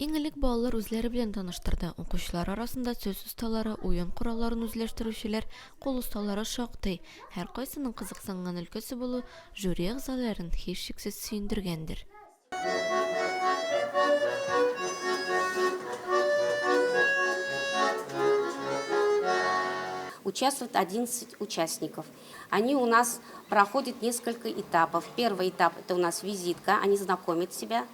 Иң элек балалар үзләре белән таныштырды. Укучылар арасында сөз осталары, уен коралларын үзләштерүчеләр, кул осталары шактый. Һәркайсының кызыксынган өлкәсе булу жюри әгъзаларын һичшиксез сөендергәндер. Участвует 11 участников. Они у нас проходят несколько этапов. Первый этап – это у нас визитка, они знакомят себя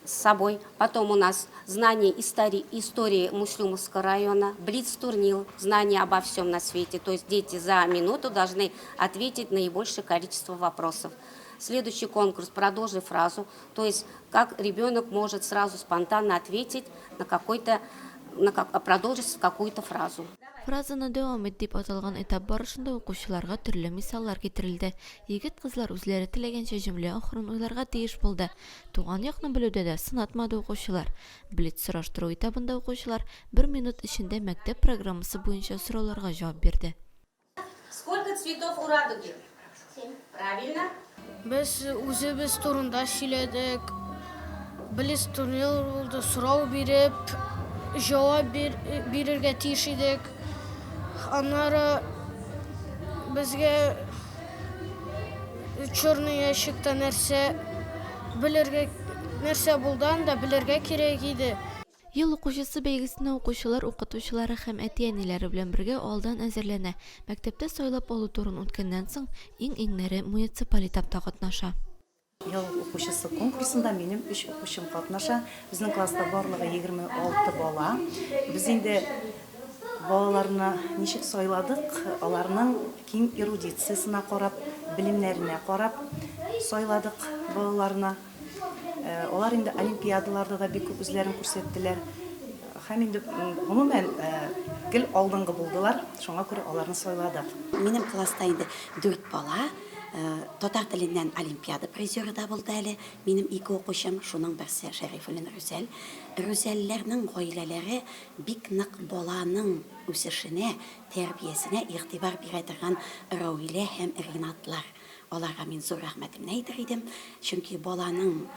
с собой. Потом у нас знание истории Муслюмовского района, блиц-турнир, знание обо всем на свете. То есть дети за минуту должны ответить наибольшее количество вопросов. Следующий конкурс «Продолжи фразу», то есть как ребенок может сразу спонтанно ответить продолжить какую-то фразу. Фразаны дәвам ит дип аталган этап барышында укучыларга төрле мисаллар китерилде. Егет-кызлар үзләре теләгәнчә җөмлә ахырын уйларга тиеш булды. Туган якны белүдә дә сынатмады укучылар. Блиц сораштыру этабында укучылар 1 минут эчендә мәктәп программасы буенча сорауларга җавап бирде. Сколько цветов у радуги? 7. Правильно. Без үзебез турында сөйләдек. Блиц турнир булды, сорау биреп, җавап бирергә тиеш идек. Аннары безгә черный ящикта нәрсә булды, анда белергә кирәк иде. Ел укучысы бәйгесенә укучылар, укытучылары һәм әти-әниләре белән бергә алдан әзерләнә. Мәктәптә сайлап алу турын үткәннән соң иң-иңнәре муниципаль этапта катнаша. Ел укучысы конкурсында минем 3 укучым катнаша. Безнең класста барлыгы 26 бала. Без инде балаларны ничек сайладык, аларның киң эрудициясенә карап, билимнәренә карап сайладык балаларны. Алар инде олимпиадаларда да бик күп үзләрен күрсәттеләр. Һәм инде гомумән гел алдынгы булдылар. Шуңа күрә аларны сайладык. Минем класста инде 4 бала татар теленнән олимпиада призеры да булды әле. Минем 2 укучым, шуның берсе Шәрифуллин Рүзәл. Рүзәлләрнең гаиләләре бик нык баланың үсешенә, тәрбиясенә игътибар бирә торган Рауилә һәм Ринатлар. Аларга мин зур рәхмәтемне әйтер идем, чөнки баланың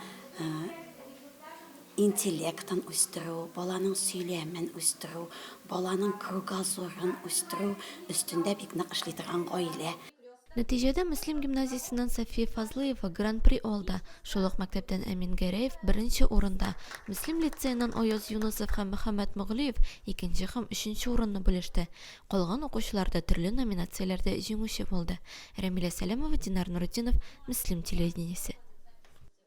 интеллектын үстерү, баланың сөйләмен үстерү, баланың кругозорын үстерү өстендә бик нык эшли торган гаилә. Нәтиҗәдә Мөслим гимназиясеннән Сафия Фазлыева гран-при алды. Шулык мәктәптән Әмин Гәрәев 1нче урында. Мөслим лицейнан Аяз Юнусов һәм Мөхәммәд Мөглиев 2нче һәм 3нче урынны бүлеште. Калган укучылар да төрле номинацияләрдә җиңүче булды. Рәмилә Сәләмова, Динар Нурытдинов, Мөслим телевидениесе.